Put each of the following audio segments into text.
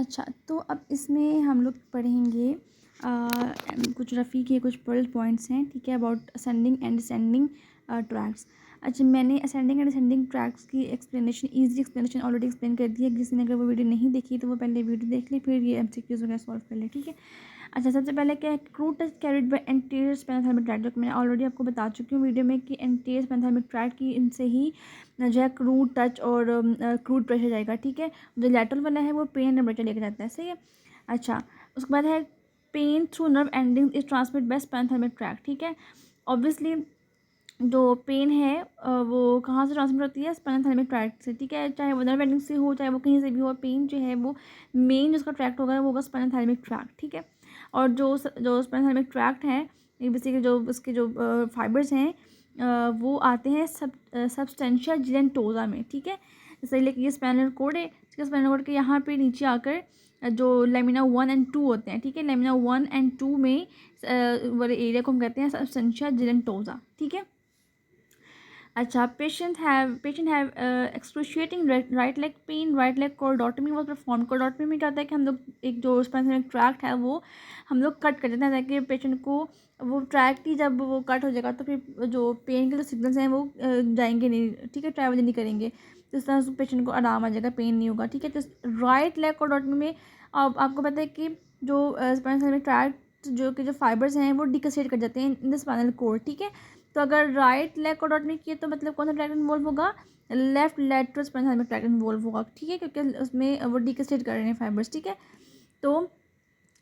अच्छा, तो अब इसमें हम लोग पढ़ेंगे कुछ रफ़ी के कुछ पॉइंट्स हैं, ठीक है, about ascending and descending tracks. अच्छा, मैंने असेंडिंग एंड डिसेंडिंग ट्रैक्स की ईजी एक्सप्लेनेशन ऑलरेडी एक्सप्लेन कर दी है। किसी ने अगर वो वीडियो नहीं देखी तो वो पहले वीडियो देख ले, फिर ये एमसीक्यूज़ वगैरह सॉल्व कर ले, ठीक है। अच्छा, सबसे पहले क्या है, crude touch carried by anterior spinothalamic tract, जो कि मैंने ऑलरेडी आपको बता चुकी हूँ वीडियो में कि एंटीरियर स्पेनोथर्मिक ट्रैक्ट की इनसे ही जो है क्रूड टच और क्रूड प्रेशर जाएगा, ठीक है। जो लेटरल वाला है वो पेन टेम्परेचर लेके जाता है, सही है। अच्छा, उसके बाद है pain through nerve ending is transmit by spinothalamic tract, ठीक है। ऑब्वियसली जो पेन है वो कहाँ से ट्रांसमिट होती है, स्पेनोथर्मिक ट्रैक्ट से, ठीक है। चाहे वो नर्व एंडिंग से हो, चाहे वो कहीं से भी हो, पेन जो है वो मेन जिसका ट्रैक्ट होगा वो होगा स्पेनोथर्मिक ट्रैक्ट, ठीक है। और जो स्पेनोथर्मिक ट्रैक्ट है, बेसिकली जो उसके जो फाइबर्स हैं वो आते हैं सबस्टेंशिया जिलेंटोजा में, ठीक है। जैसे ये स्पाइनल कोड है, ठीक है। स्पाइनल कोड के यहाँ पे नीचे आकर जो लेमिना 1 एंड 2 होते हैं, ठीक है। लेमिना 1 एंड 2 में वाले एरिया को हम कहते हैं सबस्टेंशिया जिलेंटोजा, ठीक है। अच्छा, patient have excruciating right leg pain, right leg cordotomy was perform. Cordotomy में क्या होता है कि हम लोग एक जो स्पेनोथर्मिक ट्रैक्ट है वो हम लोग कट कर देते हैं, ताकि पेशेंट को वो ट्रैक्ट ही जब वो कट हो जाएगा तो फिर जो पेन के जो सिग्नल्स हैं वो जाएंगे नहीं, ठीक है, ट्रैवल नहीं करेंगे। तो इस तरह से पेशेंट को आराम आ जाएगा, पेन नहीं होगा, ठीक है। तो राइट लेग कॉर्डोटमी में आपको पता है कि जो स्पेनोथर्मिक ट्रैक्ट जो फाइबर्स हैं वो डिकसेट कर जाते हैं इन द स्पाइनल कोड, ठीक है। तो अगर राइट लेग को डॉट नहीं किए तो मतलब कौन सा ट्रैक्ट इन्वॉल्व होगा, left lateral spinothalamic tract involve होगा, ठीक है, क्योंकि उसमें वो डिकसेट कर रहे हैं फाइबर्स, ठीक है। तो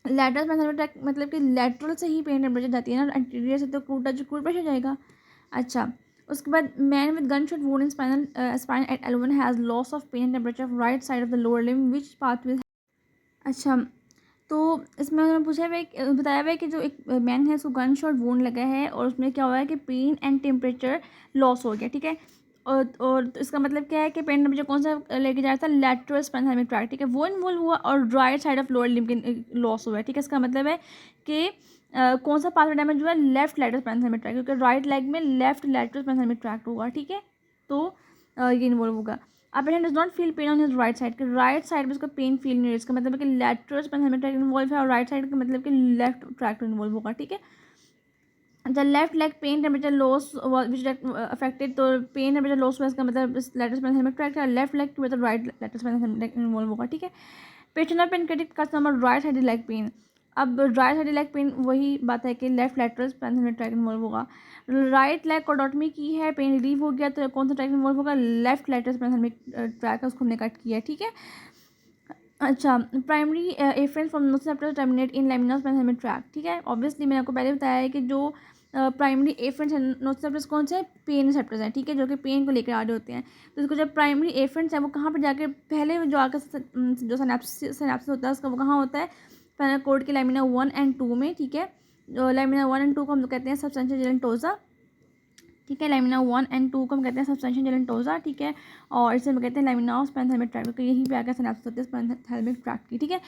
लेटरल स्पेनोथर्मिक ट्रैक्ट मतलब कि लेटरल से ही पेन टेम्परेचर जाती है ना, एंटीरियर से तो क्रूड प्रेशर जाएगा। अच्छा, उसके बाद man with gun shot wound in spine at L1 has loss of pain temperature right side of the lower limb which pathway. अच्छा, तो इसमें उन्होंने बताया हुआ है कि जो एक मैन है उसको गन शॉट वुंड लगा है और उसमें क्या हुआ है कि पेन एंड टेम्परेचर लॉस हो गया, ठीक है। और तो इसका मतलब क्या है कि पेन टेम्परेचर कौन सा लेके जा रहा था, लेटरल स्पेनोथर्मिक ट्रैक्ट, ठीक है, वो इन्वॉल्व हुआ और right side of lower limb के लॉस हुआ है, ठीक है। इसका मतलब है कि कौन सा पाथवे डैमेज हुआ है, लेफ्ट लेटरल स्पेनोथर्मिक ट्रैक्ट, क्योंकि राइट लेग में लेफ्ट लेटरल स्पेनोथर्मिक ट्रैक्ट होगा, ठीक है। तो ये इन्वॉल्व होगा। अब patient does not feel pain on his right side, के राइट साइड में उसका पेन फील नहीं है, इसका मतलब है कि लेटरल स्पेनोथर्मिक ट्रैक्ट इन्वॉल्व है और राइट साइड का मतलब कि लेफ्ट ट्रैक्ट इन्वॉल्व होगा, ठीक है। The left leg pain temperature loss which affected, तो पेन टेम्परेचर लॉस हुआ, इसका मतलब लेटरल स्पेनोथर्मिक ट्रैक्ट है, लेफ्ट लेग की मतलब right lateral spinothalamic tract involve होगा, ठीक है। Patient pancreatic carcinoma right side leg pain, अब राइट साइड लेग पेन वही बात है कि left lateral spinothalamic tract involve होगा। राइट लेग कॉर्डोटमी की है, पेन रिलीव हो गया, तो कौन सा ट्रैक्ट इन्वॉल्व होगा, लेफ्ट लेटरल स्पेनोथर्मिक ट्रैक्ट है, उसको हमने कट किया है, ठीक है। अच्छा, primary afferents from nociceptors terminate in laminar spinothalamic tract, ठीक है। ऑब्वियसली मैंने आपको पहले बताया है कि जो प्राइमरी एफरेंस है नोसिसेप्टर्स कौन से पेन रिसेप्टर्स हैं, ठीक है, जो कि पेन को लेकर आ रहे होते हैं। तो इसको जब प्राइमरी एफरेंस है वो कहाँ पर जाकर पहले जो आकर जो सिनेप्सिस होता है उसका वो कहाँ होता है, स्पाइनल कॉर्ड के लेमिना 1 एंड 2 में, ठीक है। लेमिना 1 एंड 2 को हम लोग कहते हैं सबस्टेंशिया जिलेंटोसा, ठीक है। लेमिना 1 एंड 2 को हम कहते हैं सबस्टेंशिया जिलेंटोसा, ठीक है। और इसे हम कहते हैं लेमिना ऑफ स्पेनोथर्मिक ट्रैक्ट, क्योंकि यहीं पे आकर सिनेप्सिस होते हैं स्पेनोथर्मिक ट्रैक्ट की, ठीक है।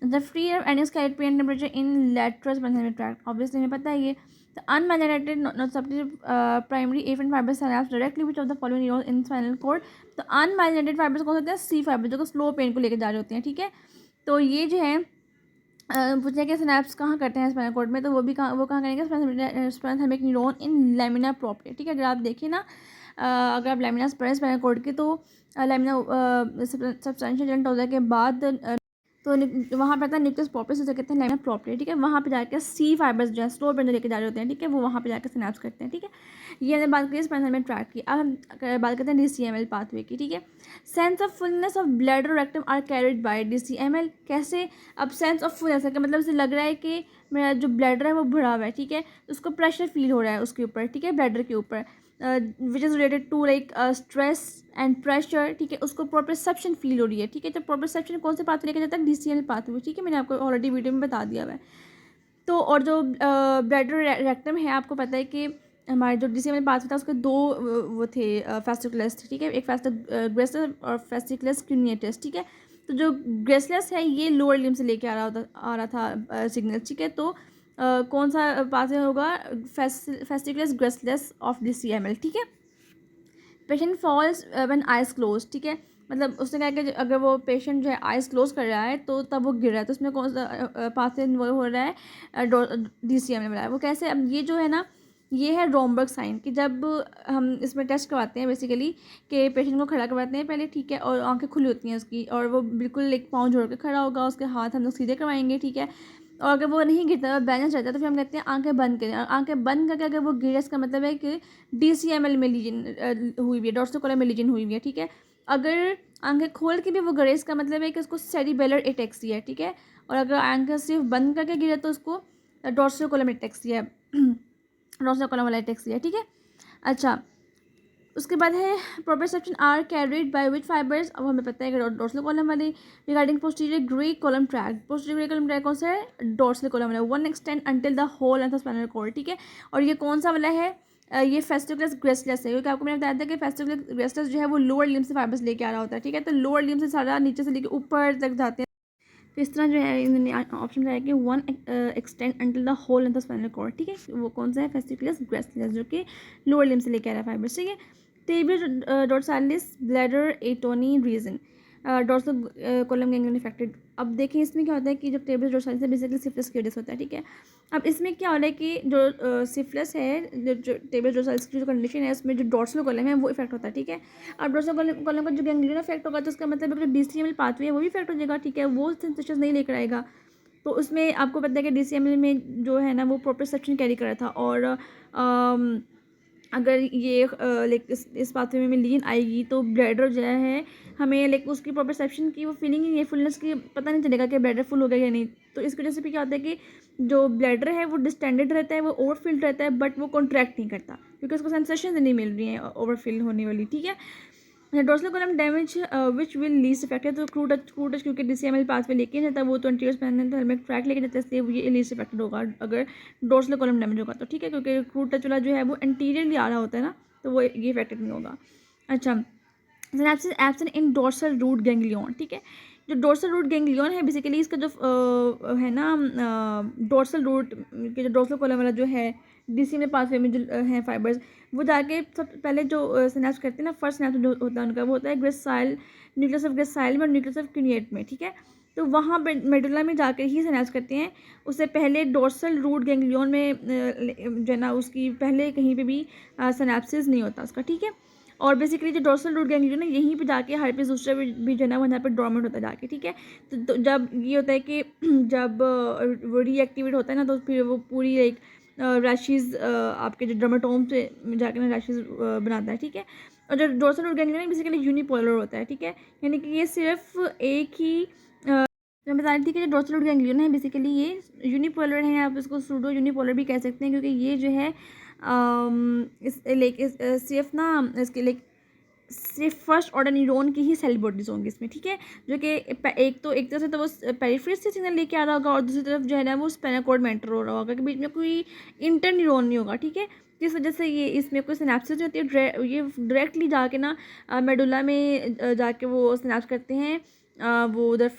The free end carried pain temperature in lateral spinothalamic tract, obviously हमें पता है ये। The unmyelinated nociceptive primary afferent fibres synapse directly which of the following neurons in spinal cord. तो अनमाइग्रेटेड फाइबर्स कौन होते हैं, सी फाइबर, जो कि स्लो पेन को लेकर जा रहे होते हैं, ठीक है। तो ये जो है पूछा कि सिनेप्स कहाँ करते हैं स्पाइनल कॉर्ड में, तो वो कहाँ करेंगे, स्पेनोथर्मिक न्यूरॉन इन लेमिना प्रोप्रिया, ठीक है। अगर आप देखिए ना अगर आप लेमिना पढ़ें स्पाइनल कॉर्ड की तो लेमिना सबस्टेंशिया जिलेंटोसा के बाद तो वहाँ पर आता है न्यूक्लियस प्रोपियस, उसे कहते हैं लेमिना प्रोप्रिया, ठीक है। वहाँ पे जाकर सी फाइबर्स जो है स्लो पेन लेके जा रहे होते हैं, ठीक है, वो वहाँ पे जाकर सिनेप्स करते हैं, ठीक है। ये हमने बात की स्पेनोथर्मिक ट्रैक्ट की। अब हम बात करते हैं DCML पाथवे की, ठीक है। Sense of fullness of bladder rectum are carried by DCML, कैसे, अब सेंस ऑफ फुलनेस का मतलब इसे लग रहा है कि मेरा जो ब्लैडर है वो भरा हुआ है, ठीक है, उसको प्रेशर फील हो रहा है उसके ऊपर, ठीक है, ब्लैडर के ऊपर, which is related to like stress and pressure, ठीक है, उसको प्रोप्रियोसेप्शन फील हो रही है, ठीक है। तो प्रोप्रियोसेप्शन कौन से पाथवे लेकर जाता है, DCML पाथवे, ठीक है, मैंने आपको ऑलरेडी वीडियो में बता दिया हुआ है। तो और जो ब्लैडर रेक्टम है, आपको पता है कि हमारे जो DCML पाथवे था उसके दो वो थे फेस्टिकुलस थे, ठीक है, एक ग्रेसलस और फेस्टिकुलस क्यूनिएटस, ठीक है। तो जो ग्रेसलस है ये लोअर लिम्ब से लेके आ रहा था सिग्नल, ठीक है। तो कौन सा पाथवे होगा, फेस्टिकुलस ग्रेसलस ऑफ DCML, ठीक है। Patient falls when eyes close, ठीक है। मतलब उसने कहा कि अगर वो पेशेंट जो है आइज़ क्लोज कर रहा है तो तब वो गिर रहा है, तो उसमें कौन सा पाथवे वो हो रहा है, DCM में बनाया। वो कैसे, अब ये जो है ना, ये है रोमबर्ग साइन कि जब हम इसमें टेस्ट करवाते हैं बेसिकली कि पेशेंट को खड़ा करवाते हैं पहले, ठीक है, और आंखें खुली होती हैं उसकी, और वो बिल्कुल एक पाँव जोड़ के खड़ा होगा, उसके हाथ हम लोग सीधे करवाएंगे, ठीक है। और अगर वो नहीं गिरता, बैलेंस रहता है, तो फिर हम कहते हैं आंखें बंद करें, और आंखें बंद करके अगर वो गिरे, इसका मतलब है कि DCML में लीजन हुई हुई है, डॉर्सल कॉलम में लीजन हुई हुई है, ठीक है। अगर आंखें खोल के भी वो गिरे, इसका मतलब है कि उसको सेरिबेलर एटेक्सिया है, ठीक है। और अगर आंखें सिर्फ बंद करके गिरे तो उसको डॉर्सल कॉलम एटेक्सिया है, डॉर्सल कॉलम वाला एटेक्सिया है, ठीक है। अच्छा, उसके बाद है proprioception are carried by which fibres. अब हमें पता है कि डॉर्सल कॉलम वाली regarding posterior grey column tract, posterior grey column tract कौन सा है, डॉर्सल कॉलम वाला, one extend until the whole end the spinal cord, ठीक है। और ये कौन सा वाला है, ये फेस्टिकुलस ग्रेसलेस है, क्योंकि आपको मैंने बताया था कि फेस्टिकुलस ग्रेसलेस जो है वो लोअर लिम्ब से फाइबर्स लेके आ रहा होता है, ठीक है। तो लोअर लिम्ब से सारा नीचे से लेके ऊपर तक जाते हैं। तो इस तरह जो है इन्होंने ऑप्शन बताया कि one extend until the whole in the spinal cord, ठीक है। वो कौन सा है, फेस्टिकुलस ग्रेसलेस, जो कि लोअर लिम्ब से लेके आ रहा है फाइबर्स, ठीक है। Tabes dorsalis bladder atony reason, dorsal column ganglion affected. अब देखिए इसमें क्या होता है कि जब टेबियल डोर्सालिस है बेसिकली सिफिलिस की वजह से होता है, ठीक है। अब इसमें क्या हो रहा है कि जो सिफिलिस है, जो टेबियल डोर्सालिस की जो कंडीशन है, उसमें जो डोर्सल कॉलम है वो इफेक्ट होता है, ठीक है। अब डोर्सल कॉलम का जो गैंग्लियन इफेक्ट होगा तो उसका मतलब जो DCML पाथवे है वो भी इफेक्ट हो जाएगा, ठीक है। वो सेंसेशन नहीं लेकर आएगा। तो उसमें आपको पता है कि DCML में जो है ना वो प्रोप्रियोसेप्शन कैरी कर रहा था, और अगर ये लाइक इस पाथवे में लीन आएगी तो ब्लैडर जो है हमें लाइक उसकी प्रोप्रियोसेप्शन की वो फीलिंग ही नहीं है, फुलनेस की पता नहीं चलेगा कि ब्लैडर फुल हो गया या नहीं। तो इसकी वजह से भी क्या होता है कि जो ब्लैडर है वो डिस्टेंडेड रहता है, वो ओवरफिल्ड रहता है, बट वो कॉन्ट्रैक्ट नहीं करता क्योंकि उसको सेंसेशन नहीं मिल रही है ओवरफिल होने वाली, ठीक है। Dorsal column damage which will least affected, तो क्रू टच क्योंकि DCML पाथ में लेके जाता है वो 20 ईयर्स पहले तो हेलमेट ट्रैक लेके जाता है, इसलिए ये लीस्ट इफेक्टेड होगा अगर डोर्सल कॉलम डैमेज होगा तो, ठीक है। क्योंकि क्रू टच वाला जो है वो एंटीरियरली आ रहा होता है ना, तो वो ये इफेक्टेड नहीं होगा। अच्छा, synapses absent in dorsal root ganglion, ठीक है। जो डोर्सल रूट गैंग्लियन है बेसिकली इसका जो है ना डोर्सल रूट के जो डोर्सल कॉलम वाला जो है DCML पाथवे में जो है फाइबर्स, वो जाके सब पहले जो सिनेप्स करते हैं ना, फर्स्ट सिनेप्स जो होता है उनका वो होता है ग्रेसाइल, न्यूक्लियस ऑफ ग्रेसाइल में और न्यूक्लियस ऑफ क्यूनिएट में, ठीक है। तो वहाँ पे मेडुला में जाकर ही सिनेप्स करते हैं, उससे पहले डोर्सल रूट गैंग्लियन में जो है ना उसकी पहले कहीं पे भी सिनेप्सिस नहीं होता उसका, ठीक है। और बेसिकली जो डोर्सल रूट गैंग्लियन है यहीं पे जाके हाइपिस दूसरा भी जो है ना वो यहाँ पे डोर्मेंट होता है जाके, ठीक है। तो जब ये होता है कि जब वो रीएक्टिवेट होता है ना तो फिर वो पूरी एक रैशेज़ आपके जो डर्माटोम से जाके ना रैशेज़ बनाता है, ठीक है। और जो डोर्सल रूट गैंग्लियन है बेसिकली यूनिपोलर होता है, ठीक है। यानी कि ये सिर्फ एक ही मैं बता रही थी कि जो डोर्सल रूट गैंग्लियन है बेसिकली ये यूनिपोलर है, आप इसको सूडो यूनिपोलर भी कह सकते हैं क्योंकि ये जो है इस लाइक सिर्फ ना इसके लाइक सिर्फ फर्स्ट ऑर्डर न्यूरॉन की ही सेल बॉडीज होंगी इसमें, ठीक है। जो कि एक तरह से तो वो पेरिफेरल से सिग्नल लेके आ रहा होगा और दूसरी तरफ जो है ना वो स्पाइनल कॉर्ड में एंटर हो रहा होगा, कि बीच में कोई इंटर न्यूरॉन नहीं होगा, ठीक है। जिस वजह से ये इसमें कोई सिनेप्सिस होती है, ये डायरेक्टली जाके ना मेडुला में जाके वो सिनेप्स करते हैं वो उधर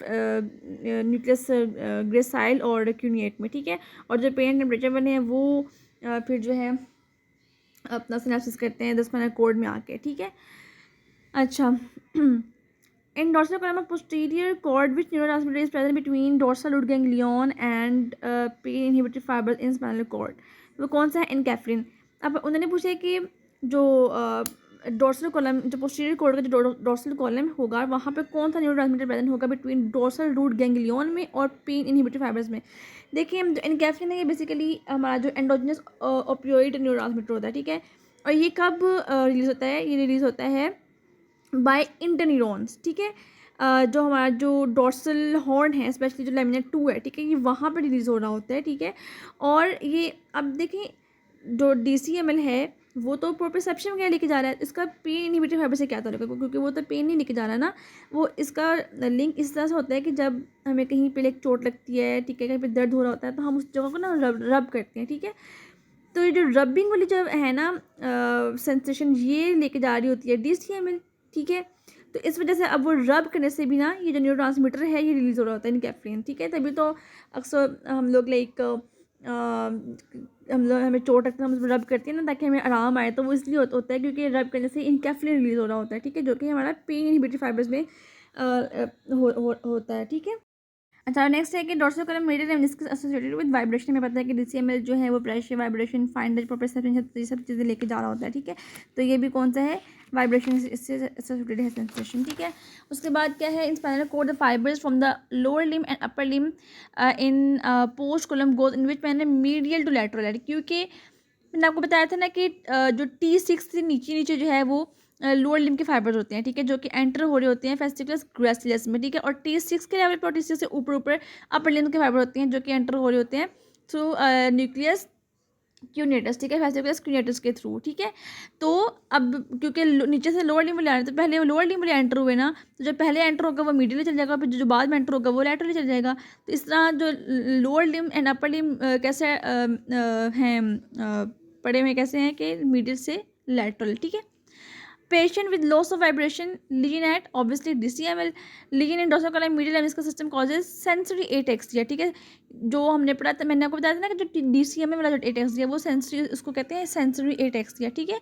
न्यूक्लियस ग्रेसाइल और क्यूनिएट में, ठीक है। और जो पेन टेम्परेचर बने हैं वो फिर जो है अपना सिनेप्सिस करते हैं 10 कोड में आके, ठीक है। अच्छा, in dorsal column of posterior cord which neurotransmitter is present between dorsal root ganglion and pain inhibitory fibers in spinal cord, वो कौन सा है, इनकैफ्रिन। अब उन्होंने पूछा कि जो डोर्सल कॉलम जो पोस्टीरियर कॉर्ड का जो डोर्सल कॉलम होगा वहाँ पे कौन सा न्यूरोट्रांसमीटर प्रेजेंट होगा बिटवीन डोर्सल रूट गैंग्लियन में और पेन इनहिबिटरी फाइबर्स में। देखिए जो इनकैफ्रिन है ये बेसिकली हमारा जो एंडोजिनस ओपियोइड न्यूरोट्रांसमीटर होता है, ठीक है। और ये कब रिलीज़ होता है, ये रिलीज़ होता है बाय इंटरन्यूरॉन्स, ठीक है। जो हमारा जो डोर्सल हॉर्न है स्पेशली जो लेमिना 2 है, ठीक है, ये वहाँ पर रिलीज़ हो रहा होता है, ठीक है। और ये अब देखें जो DCML है वो तो प्रोप्रियोसेप्शन क्या लेके जा रहा है, इसका पेन इनहिबिटर फाइबर से क्या ताल्लुक है, क्योंकि वो तो पेन नहीं लेके जा रहा ना। वो इसका लिंक इस तरह से होता है कि जब हमें कहीं पे एक चोट लगती है, ठीक है, कहीं पे दर्द हो रहा होता है तो हम उस जगह को ना रब करते हैं, ठीक है। तो ये जो रबिंग वाली जो है ना सेंसेशन ये लेके जा रही होती है DCML, ठीक है। तो इस वजह से अब वो रब करने से भी ना ये जो न्यूरोट्रांसमीटर है ये रिलीज़ हो रहा होता है इनकैफ्रिन, ठीक है। तभी तो अक्सर हम लोग लाइक हम लोग हमें चोट लगता है, हम उसमें रब करते हैं ना ताकि हमें आराम आए, तो वो इसलिए होता है क्योंकि रब करने से इनकेफ्लिन रिलीज हो रहा होता है, ठीक है, जो कि हमारा पेन इनहिबिटरी फाइबर्स में होता है, ठीक है। अच्छा, नेक्स्ट है कि dorsal column medial meniscus associated with vibration. हमें पता है कि डीसीएमएल जो है वो pressure, vibration, fine touch, perception, ये सब चीज़ें लेके जा रहा होता है, ठीक है। तो ये भी कौन सा है, वाइब्रेशन, इससे एसोसिएटेड है सेंसेशन, ठीक है। उसके बाद क्या है, in spinal cord the fibres from the lower limb and upper limb in post column goes in which मैंने मीडियल टू लैटरल है, क्योंकि मैंने आपको बताया था ना कि जो T6 से नीचे नीचे जो है वो लोअर लिम्ब के फाइबर्स होते हैं, ठीक है, जो कि एंटर हो रहे होते हैं फेस्टिकुलस ग्रैसिलस में, ठीक है। और T6 के लेवल पर, T6 से ऊपर ऊपर अपर लिम्ब के फाइबर होते हैं जो कि एंटर हो रहे होते हैं थ्रू न्यूक्लियस क्यूनेटस, ठीक है, फेस्टिकुलस क्यूनेटस के थ्रू, ठीक है। तो अब क्योंकि नीचे से लोअर लिम्ब वाले, तो पहले वो लोअर लिम्ब वाले एंटर हुए ना, तो जो पहले एंटर होगा वो मिडिल चल जाएगा, फिर जो बाद में एंटर होगा वो लैटरली चल जाएगा। तो इस तरह जो lower limb and upper limb कैसे हैं पड़े हुए, कैसे हैं कि मिडिल से लैटरल, ठीक है। Patient with loss of vibration lesion at obviously DCML, lesion in dorsal column medial इसका सिस्टम कॉजेज सेंसरी एटेक्सिया, ठीक है। जो हमने पढ़ा था, मैंने आपको बताया था ना कि जो डीसीएमएल वाला जो एटेक्सिया वो सेंसरी, उसको कहते हैं सेंसरी एटेक्सिया, ठीक है।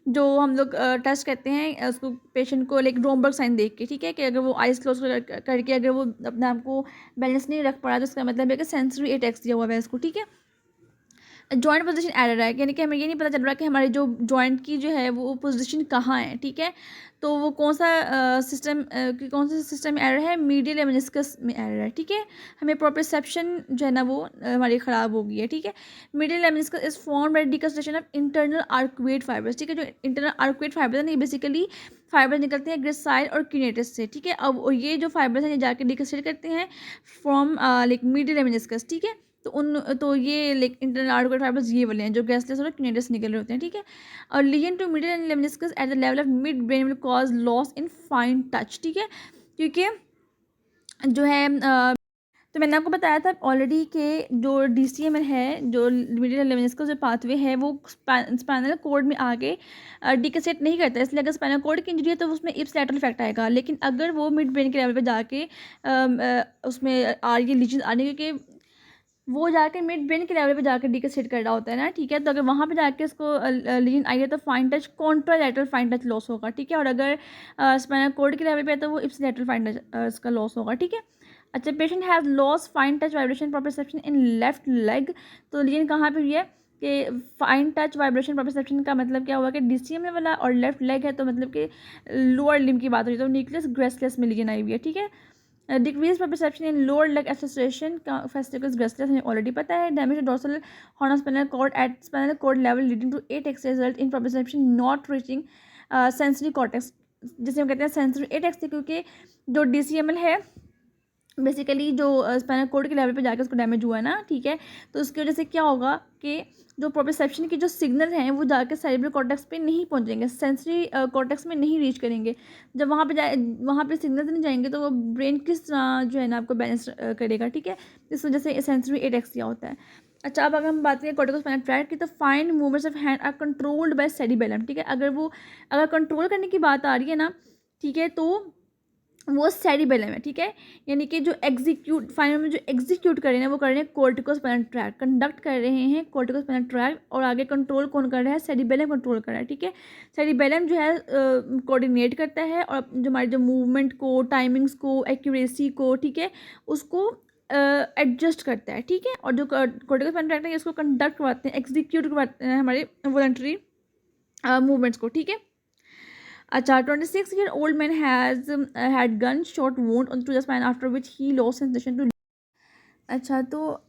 जो हम लोग टेस्ट करते हैं उसको पेशेंट को लाइक रोमबर्ग साइन देख के, ठीक है, कि अगर वो आइज क्लोज करके अगर वो अपने आप को बैलेंस नहीं रख पड़ा तो उसका मतलब है कि सेंसरी एटेक्सिया हुआ है इसको, ठीक है। जॉइंट पोजीशन एरर है, यानी कि हमें ये नहीं पता चल रहा कि हमारी जो जॉइंट की जो है वो पोजीशन कहाँ है, ठीक है। तो वो कौन सा सिस्टम में एरर है, मीडियल मेनिस्कस में एरर है, ठीक है। हमें प्रोप्रियोसेप्शन जो है ना वो हमारी ख़राब हो गई है, ठीक है। Medial lemniscus is form by decussation of internal arcuate fibres, ठीक है। जो इंटरनल आर्कुएट फाइबर्स है ना, ये बेसिकली फाइबर निकलते हैं ग्रेसाइल और क्यूनेटस से, ठीक है। अब ये जो फाइबर्स हैं ये जाके डिकस्ट्रेट करते हैं फ्रॉम लाइक मीडियल मेनिस्कस, ठीक है। तो ये लाइक इंटरनल आर्कुएट फाइबर्स ये वाले हैं जो गैसलेस और क्यूनेटस निकल रहे होते हैं, ठीक है। और lesion to middle and lemniscus at the level of mid brain will cause loss in fine touch, ठीक है। क्योंकि जो है तो मैंने आपको बताया था ऑलरेडी कि जो डीसीएमएल है, जो मिडिल लेमनिस्कस जो पाथवे है वो स्पाइनल कोड में आगे डिकेसेट नहीं करता है, इसलिए अगर स्पाइनल कोड की इंजरी है तो उसमें इप्स लैटरल इफेक्ट आएगा। लेकिन अगर वो मिड ब्रेन के लेवल पे जाके उसमें आ रही है लीजन आने, क्योंकि वो जाके मिड ब्रेन के लेवल पे जाकर डिकसेट कर रहा होता है ना, ठीक है। तो अगर वहाँ पे जाके उसको लीजन आई है तो fine touch contralateral fine touch loss होगा, ठीक है। और अगर स्पाइनल कॉर्ड के लेवल पे है तो वो इप्सिलैटरल फाइन टच इसका लॉस होगा, ठीक है। अच्छा, patient has loss fine touch vibration proprioception in left leg, तो लीजन कहाँ पे हुई है कि फाइन टच वाइब्रेशन प्रोप्रियोसेप्शन का मतलब क्या हुआ कि डीसीएमए वाला, और लेफ्ट लेग है तो मतलब कि लोअर लिम्ब की बात हो रही है, तो न्यूक्लियस ग्रेसलेस में लीजन आई हुई है, ठीक है। Decrease perception in lower leg association का फेस्टिकल्स ग्रेसलेस हमें ऑलरेडी पता है। Damage dorsal horn of spinal cord at spinal cord level leading to ataxia result in perception not reaching sensory cortex, जिसे हम कहते हैं सेंसरी एटेक्सिया, क्योंकि जो डीसीएमएल है बेसिकली जो स्पाइनल कॉर्ड के लेवल पे जाकर उसको डैमेज हुआ है ना, ठीक है। तो उसकी वजह से क्या होगा कि जो प्रोप्रियोसेप्शन के जो सिग्नल हैं वो जाकर सेरेब्रल कॉर्टेक्स पे नहीं पहुंचेंगे, सेंसरी कॉर्टेक्स में नहीं रीच करेंगे। जब वहाँ पे जाए, वहाँ पे सिग्नल नहीं जाएंगे तो वो ब्रेन किस तरह जो है ना आपको बैलेंस करेगा, ठीक है। इस वजह से सेंसरी एटेक्सिया होता है। अच्छा, अब अगर हम बात करें कॉर्टिकोस्पाइनल ट्रैक्ट की, तो fine movements of hand are controlled by cerebellum, ठीक है। अगर कंट्रोल करने की बात आ रही है ना, ठीक है, तो वो सेरिबेलम है, ठीक है। यानी कि जो एग्जीक्यूट फाइनल में जो एग्जीक्यूट कर रहे हैं वो कर रहे हैं कॉर्टिकोस्पाइनल ट्रैक्ट, कंडक्ट कर रहे हैं कॉर्टिकोस्पाइनल ट्रैक्ट, और आगे कंट्रोल कौन कर रहा है, सेरिबेलम कंट्रोल कर रहा है, ठीक है। सेरिबेलम जो है कोऑर्डिनेट करता है और जो हमारी जो मूवमेंट को, टाइमिंग्स को, एक्यूरेसी को, ठीक है, उसको एडजस्ट करता है, ठीक है। और जो कॉर्टिकोस्पाइनल ट्रैक्ट है उसको कंडक्ट करवाते हैं, एग्जीक्यूट करवाते हैं हमारे वॉलंटरी मूवमेंट्स को, ठीक है। अच्छा, 26-year-old man has had gunshot wound onto the spine after which he lost sensation to. अच्छा, तो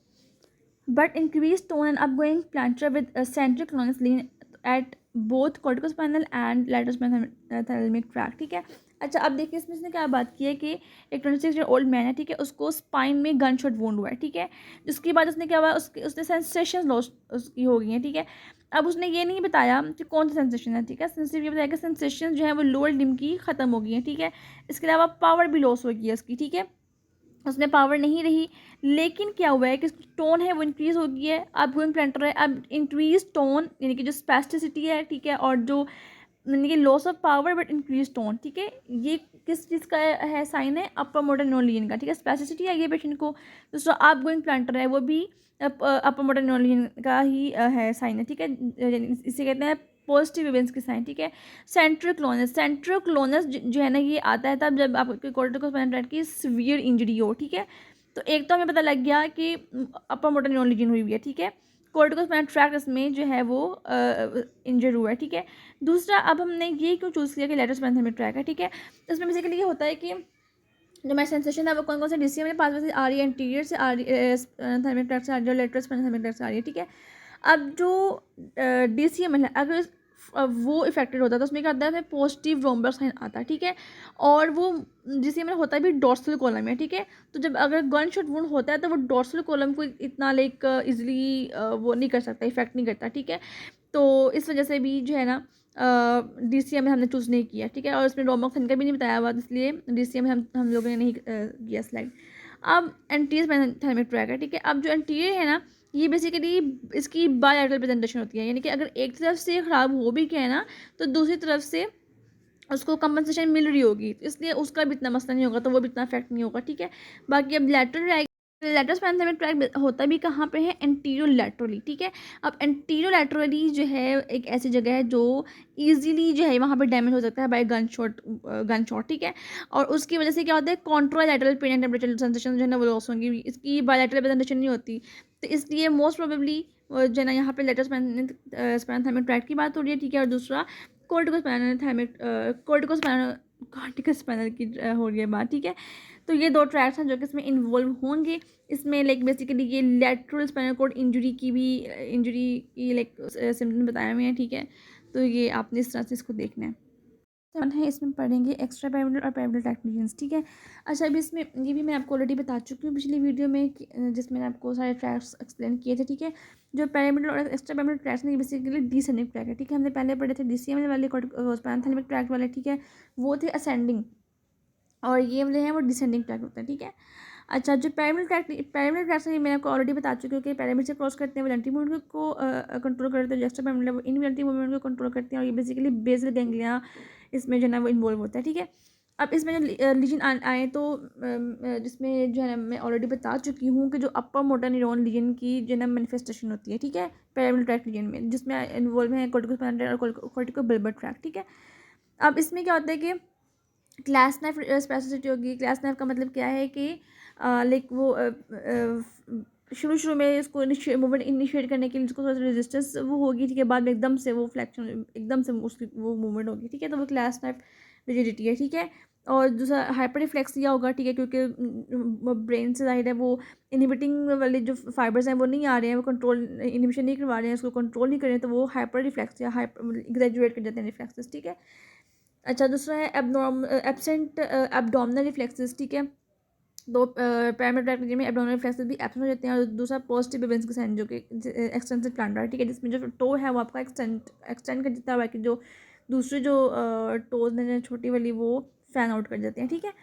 but increased tone and upgoing plantar with centric clonus lean at both corticospinal and lateral spinal thalamic tract, ठीक है। अच्छा, अब देखिए इसमें इसने क्या बात की है कि एक 26-year-old मैन है, ठीक है, उसको स्पाइन में गन शॉट वुंड हुआ है, ठीक है। जिसके बाद उसने क्या हुआ, उसने सेंसेशन लॉस उसकी हो गई है, ठीक है। अब उसने ये नहीं बताया कि कौन सा सेंसेशन है, ठीक है। सिर्फ ये बताया कि सेंसेशन जो है वो लोअर लिम्ब की ख़त्म हो गई है, ठीक है। इसके अलावा पावर भी लॉस हो गई है उसकी, ठीक है, उसमें पावर नहीं रही। लेकिन क्या हुआ है कि टोन है वो इंक्रीज हो गई है, अब गोइंग प्लेंटर है, अब इंक्रीज टोन यानी कि जो स्पेस्टिसिटी है, ठीक है, और जो यानी कि loss of power but increase tone, ठीक है। ये किस चीज़ का है साइन है, अपर मोटर न्यूरॉन लीजन का, ठीक है। स्पेसिसिटी है ये पेशेंट को। दूसरा आप गोइंग प्लांटर है वो भी अपर मोटर न्यूरॉन लीजन का ही है साइन है, ठीक है। इसे कहते हैं पॉजिटिव इवेंट्स की साइन, ठीक है। सेंट्रोक्लोनस, सेंट्रोक्लोनस जो है ना ये आता है तब जब आपको कोर्टिकोस्पाइनल ट्रैक्ट की सीवियर इंजरी हो, ठीक है। तो एक तो हमें पता लग गया कि अपर मोटर न्यूरॉन लीजन हुई है, ठीक है। कोर्टिकोस्पाइनल ट्रैक्ट इसमें जो है वो इंजर हुआ है, ठीक है। दूसरा अब हमने ये क्यों चूज़ किया कि लेटरल स्पाइनल ट्रैक है, ठीक है। तो इसमें बेसिकली ये होता है कि जो मेरा सेंसेशन है वो कौन कौन से डीसीएम में पास से आ रही है, इंटीरियर से आ रही है, ट्रैक से आ रही है, लेटरल स्पाइनल ट्रैक से आ रही है, ठीक है। अब जो डीसीएम है अगर वो इफेक्टेड होता है तो उसमें क्या होता है, हमें पॉजिटिव रोम्बस साइन आता है, ठीक है। और वो डीसीएम होता है भी डॉर्सल कॉलम में, ठीक है। तो जब अगर गन शॉट वुंड होता है तो वो डॉर्सल कॉलम को इतना लाइक इजीली वो नहीं कर सकता, इफेक्ट नहीं करता, ठीक है। तो इस वजह से भी जो है ना डीसीएम में हमने चूज़ नहीं किया, ठीक है। और इसमें रोमोक्सिन का भी नहीं बताया हुआ, इसलिए डीसीएम में हम लोगों ने नहीं किया सिलेक्ट। अब एंटीरियर थैलेमिक ट्रैक है, ठीक है। अब जो एंटीरियर है ना ये बेसिकली इसकी बायलैटरल प्रेजेंटेशन होती है, यानी कि अगर एक तरफ से ख़राब हो भी गया है ना तो दूसरी तरफ से उसको कंपनसेशन मिल रही होगी, तो इसलिए उसका भी इतना मसला नहीं होगा, तो वो भी इतना इफेक्ट नहीं होगा, ठीक है। बाकी अब लेटरल स्पाइनल ट्रैक होता भी कहाँ पे है, एंटीरियर लैटरली, ठीक है। अब एंटीरियर लैटरली जो है एक ऐसी जगह है जो इजीली जो है वहाँ पे डैमेज हो सकता है बाय गन शॉट, ठीक है। और उसकी वजह से क्या होता है, contralateral pain and temperature sensation जो है ना वो लॉस होंगी, इसकी बायलैटरल प्रेजेंटेशन नहीं होती। तो इसलिए मोस्ट प्रोबेबली जो है ना यहाँ पे लेटरल स्पाइनल ट्रैक की बात हो रही है, ठीक है। और दूसरा कोर्टिकोस्पाइनल की हो रही है बात, ठीक है। तो ये दो ट्रैक्स हैं जो कि इसमें इन्वॉल्व होंगे। इसमें लाइक बेसिकली ये लेटरल स्पाइनल कॉर्ड इंजरी की लाइक सिम्टम बताए हुए हैं, ठीक है। तो ये आपने इस तरह से इसको देखना है। है इसमें पढ़ेंगे एक्स्ट्रा पैरामिडल और पैरामिडल ट्रैक्ट रीजन्स, ठीक है। अच्छा अभी इसमें ये भी मैं आपको ऑलरेडी बता चुकी हूँ पिछली वीडियो में जिसमें आपको सारे ट्रैक्स एक्सप्लेन किए थे, ठीक है। जो पैरामिडल और एक्स्ट्रा पैरामिडल ट्रैक्स हैं बेसिकली डिसेंडिंग ट्रैक है, ठीक है। हमने पहले पढ़े थे डीसीएम वाले पैराथैलेमिक ट्रैक्ट वाले, ठीक है। वो थे असेंडिंग और ये वाले हैं वो डिसेंडिंग ट्रैक होते हैं, ठीक है। अच्छा जो पैरामिडल ट्रैक्ट है मैंने आपको ऑलरेडी बता चुकी हूँ कि पैरामिड से क्रॉस करते हैं वोलेंट्री मूवमेंट को कंट्रोल करते हैं, एक्स्ट्रा पैरामिडल वो इनवोलेंट्री मूवमेंट को कंट्रोल करते हैं। और ये बेसिकली बेसल गैंग्लिया इसमें जो है ना वो इन्वॉल्व होता है, ठीक है। अब इसमें जो लीजन आए तो जिसमें जो है ना मैं ऑलरेडी बता चुकी हूँ कि जो अपर मोटर न्यूरॉन लीजन की जो है ना मैनिफेस्टेशन होती है, ठीक है, पैरामिडल ट्रैक्ट लीजन में, जिसमें इन्वॉल्व है कोर्टिकोस्पाइनल और कोर्टिकोबल्बर ट्रैक्ट, ठीक है। अब इसमें क्या होता है कि क्लास नाइफ स्पेसिसिटी होगी। क्लास नाइफ का मतलब क्या है कि लाइक वो शुरू में इसको मूवमेंट इनिशिएट करने के लिए उसको थोड़ा सा रेजिस्टेंस वो होगी, ठीक है। बाद में एकदम से वो फ्लैक्शन एकदम से उसकी वो मूवमेंट होगी, ठीक है। तो वो क्लास नाइफ रिजिडिटी है, ठीक है। और दूसरा हाइपर रिफ्लेक्सिया होगा, ठीक है, क्योंकि ब्रेन से जाहिर है वो इनहिबिटिंग वाले जो फाइबर्स हैं वो नहीं आ रहे हैं, वो कंट्रोल इनहिबिशन नहीं करवा रहे हैं, उसको कंट्रोल नहीं कर रहे हैं, तो वो हाइपर रिफ्लेक्सिया एग्जैजुएट कर जाते हैं रिफ्लेक्सेस, ठीक है। अच्छा दूसरा है एब्सेंट एब्डोमिनल रिफ्लेक्सेस, ठीक है। दो पैरामिडल ट्रैक्ट में एब्डोमिनल रिफ्लेक्सेस भी एब्सेंट हो जाते हैं। और दूसरा पॉजिटिव इवेंट्स के साइन जो कि एक्सटेंसिव प्लांटर है, ठीक है, जिसमें जो टो है वो आपका एक्सटेंड कर देता है, बाकी जो दूसरे जो टोज हैं छोटी वाली वो फैन आउट कर जाते हैं, ठीक है।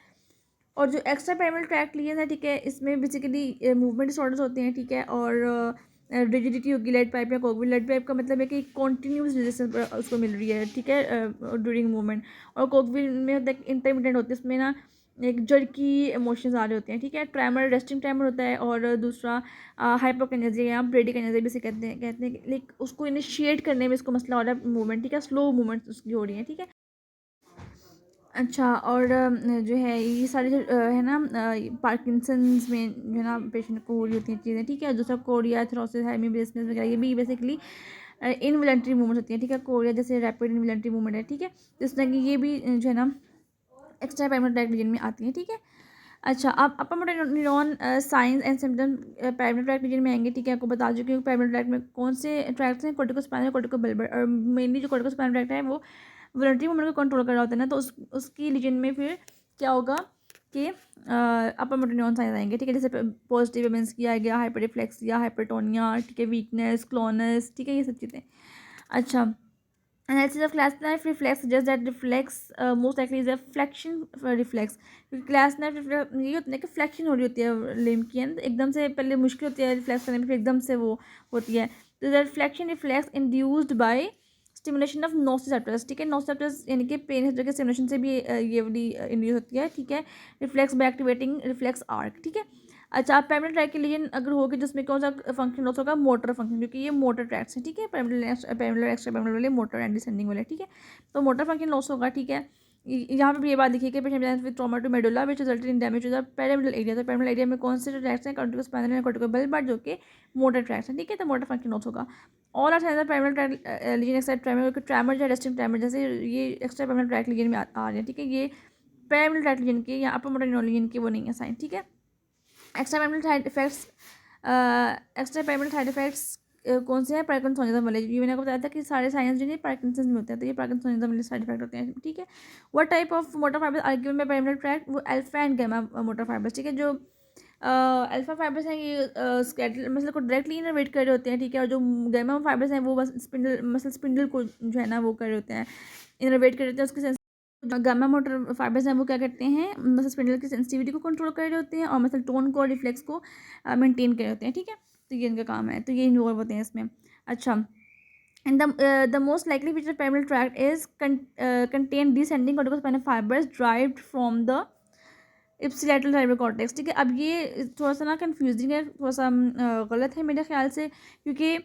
और जो एक्स्ट्रा पैरामिडल ट्रैक्ट लिए हैं, ठीक है, इसमें बेसिकली मूवमेंट डिसऑर्डर्स होते हैं, ठीक है। और रिजिडिटी होगी लेड पाइप या कोगविल। लेड पाइप का मतलब है कि कॉन्टीन्यूस रेजिस्टेंस उसको मिल रही है, ठीक है, ड्यूरिंग मूवमेंट। और कोगविल में होता है इंटरमिटेंट होती है, इसमें ना एक जड़की इमोशंस आ रहे होते हैं, ठीक है। ट्रैमर रेस्टिंग ट्रैमर होता है। और दूसरा हाइपोकिनेसिया या ब्रेडिकिनेसिया भी से कहते हैं लाइक उसको इनिशिएट करने में इसको मसला हो रहा है मूवमेंट, ठीक है, स्लो मूवमेंट उसकी हो रही है, ठीक है। अच्छा और जो है ये सारी जो है ना पार्किंसंस में जो है ना पेशेंट को हो रही होती हैं चीज़ें, ठीक है। दूसरा कोरिया थ्रोसिस हेमीब्लेसनेस वगैरह ये भी बेसिकली इनवॉलंटरी मूवमेंट होती है, ठीक है। कोरिया जैसे रैपिड इनवॉलंटरी मूवमेंट है, ठीक है। जिस तरह की ये भी जो है ना एक्स्ट्रा पैरामिडल ट्रैक्ट रीजन में आती है, ठीक है। अच्छा अब upper motor neuron signs and symptom pyramidal tract region में आएंगे, ठीक है। आपको बता चुकी हूँ पैरामिडल ट्रैक्ट में कौन से ट्रैक्ट्स हैं, कोर्टिकोस्पाइनल कोर्टिकोबल्बर। और मेनली जो कोर्टिकोस्पाइनल ट्रैक्ट है वो वोलेंट्री मूवमेंट को कंट्रोल कर रहा होता है ना, तो उसकी रीजन में फिर क्या होगा कि अपर मोटर न्यूरॉन साइंस आएंगे, ठीक है। जैसे पॉजिटिव इवेंट्स किया गया, हाइपररिफ्लेक्सिया, हाइपरटोनिया, ठीक है, वीकनेस, क्लोनस, ठीक है, ये सब चीज़ें। अच्छा analysis of class knife reflex suggests that reflex most likely is a flexion reflex। क्योंकि क्लास नाइफ ये होता है कि फ्लेक्शन हो रही होती है लिम्ब की, है ना, एकदम से पहले मुश्किल होती है रिफ्लेक्स करने में, फिर एकदम से वो होती है। तो that flexion reflex induced by stimulation of nociceptors, ठीक है। नोसिसेप्टर्स यानी कि पेन हिस्टर के स्टिमुलेशन से भी ये वाली इंड्यूस होती है, ठीक है। Reflex by activating reflex arc, ठीक है। अच्छा, पैरामिडल ट्रैक के लिए अगर होगी जिसमें कौन सा फंक्शन लॉस होगा, मोटर फंक्शन, क्योंकि ये मोटर ट्रैक्स हैं, ठीक है। पैरामिडल एक्स्ट्रा पैरामिडल वाले मोटर एंड डिसेंडिंग वाले, ठीक है। तो मोटर फंक्शन लॉस होगा, ठीक है। यहाँ पे भी ये बात लिखी है कि patient with trauma to medulla which resulted in damage to the pyramidal area. तो पैरामिडल एरिया में कौन से ट्रैक्स हैं, corticospinal and corticobulbar, जो कि मोटर ट्रैक्स हैं, ठीक है। तो मोटर फंक्शन लॉस होगा। All are signs of pyramidal tract lesion except tremor, tremor या रेस्टिंग ट्रैमर, जैसे ये एक्स्ट्रा पैरामिडल ट्रैक लीजन में आ रहे हैं, ठीक है। ये पैरामिडल ट्रैक लीजन के या अपर मोटर न्यूरॉन लीजन के वो नहीं है साइन, ठीक है। Extra pyramidal side effects, extra pyramidal side effects कौन से हैं, पार्किंसोनिज्म वाले। ये मैंने आपको बताया था कि सारे साइंस जो है पार्किंसन में होते हैं, तो ये पार्किंसोनिज्म वाले साइड इफेक्ट होते हैं, ठीक है। What type of motor fibres are given by pyramidal tract, वो alpha and gamma motor fibres, ठीक है। जो अल्फा फाइबर्स हैं ये स्केलेटल मसल को डायरेक्टली इनर्वेट कर रहे होते हैं, ठीक है। और जो गामा फाइबर्स हैं वो बस स्पिंडल मसल स्पिंडल को जो है ना वो कर रहे होते हैं, इनर्वेट कर रहे होते हैं। उसके गामा मोटर फाइबर्स हैं वो क्या करते हैं, मसल स्पिंडल की सेंसिटिविटी को कंट्रोल कर रहे होते हैं और मसल टोन को और रिफ्लेक्स को मेंटेन कर रहे होते हैं, ठीक है। तो ये इनका काम है, तो ये इन्वॉल्व होते हैं इसमें। अच्छा, and the most likely feature of pyramidal tract is contain descending corticospinal fibers derived from the ipsilateral cerebral cortex, ठीक है। अब ये थोड़ा सा ना कंफ्यूजिंग है, थोड़ा सा गलत है मेरे ख्याल से, क्योंकि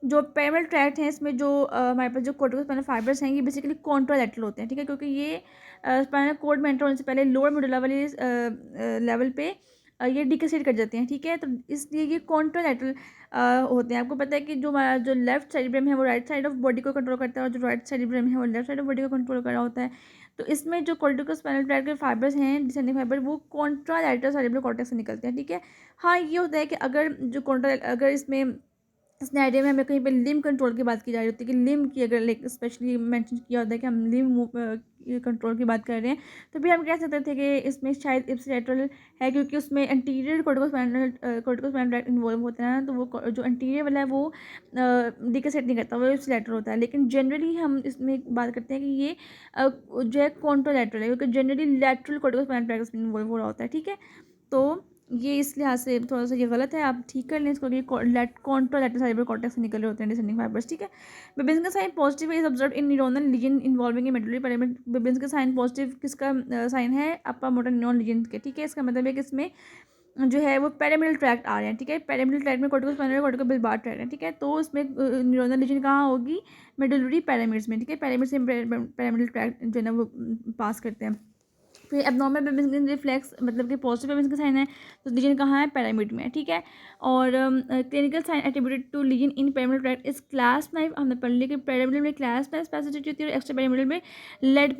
जो पैरामिडल ट्रैक्ट है इसमें जो हमारे पास जो कोर्टिकोस्पाइनल फाइबर्स हैं ये बेसिकली कॉन्ट्रालैटरल होते हैं, ठीक है। क्योंकि ये स्पाइनल कोड में एंटर होने से पहले लोअर मिडुला वाली लेवल पे ये डिकेसेट कर जाते हैं, ठीक है। तो इसलिए ये कॉन्ट्रालैटरल होते हैं। आपको पता है कि जो हमारा जो लेफ्ट साइड है वो राइट साइड ऑफ बॉडी को कंट्रोल करता है और जो राइट साइड है वो लेफ्ट साइड ऑफ बॉडी को कंट्रोल कर रहा होता है। तो इसमें जो कोर्टिकोस्पाइनल ट्रैक्ट के फाइबर्स हैं डिसेंडिंग फाइबर वो कॉन्ट्रालैटरल सेरेब्रल कॉर्टेक्स से निकलते हैं, ठीक है। हाँ, ये होता है कि अगर इसमें इस आइडिया में हमें कहीं पे लिम कंट्रोल की बात की जा रही होती है कि लिम की अगर लाइक स्पेशली मेंशन किया होता है कि हम लिम कंट्रोल की बात कर रहे हैं, तो भी हम कह सकते थे कि इसमें शायद इप्सिलैटरल है, क्योंकि उसमें एंटीरियर कोर्टिकोस्पाइनल ट्रैक्ट इन्वॉल्व होता है ना, तो वो जो एंटीरियर वाला है वो डिकेसेट नहीं करता, वो इप्सिलैटरल होता है। लेकिन जनरली हम इसमें बात करते हैं कि ये जो है कॉन्ट्रालैटरल है, क्योंकि जनरली लैटरल कोर्टिकोस्पाइनल ट्रैक्ट इसमें इन्वॉल्व हो रहा होता है, ठीक है। तो ये इस लिहाज से थोड़ा सा ये गलत है, आप ठीक कर लें इसको कि कॉन्ट्रालैटरल सेरेब्रल कॉर्टेक्स से निकल रहे होते हैं डिसेंडिंग फाइबर्स, ठीक है। बेबिन्स का sign positive is observed in neuronal lesion involving a medullary pyramid. Babinski's का साइन पॉजिटिव किसका साइन है, अपर मोटर न्यूरॉन लीजन के, ठीक है। इसका मतलब है कि इसमें जो है वो पैरामिडल ट्रैक्ट आ रहे हैं, ठीक है। पैरामिडल ट्रैक्ट में कोर्टिकोस्पाइनल और कोर्टिकोबल्बार ट्रैक्ट है, ठीक है। तो उसमें न्यूरोनल लीजन कहाँ होगी, मेडुलरी पैरामिड्स में, ठीक है। पैरामिड से पैरामिडल ट्रैक्ट जो है ना वो पास करते हैं। फिर एबनॉर्मल बेबिन्स रिफ्लेक्स मतलब कि पॉजिटिव बेबिन्स का साइन है, तो लीजन कहाँ है, पैरामिड में, ठीक है। और clinical sign attributed to lesion in pyramidal tract इस क्लास 5 हमने पढ़ लिया कि पैरामिडल में क्लास 5 स्पेसिफिसिटी होती है और एक्स्ट्रा पैरामिडल में लेड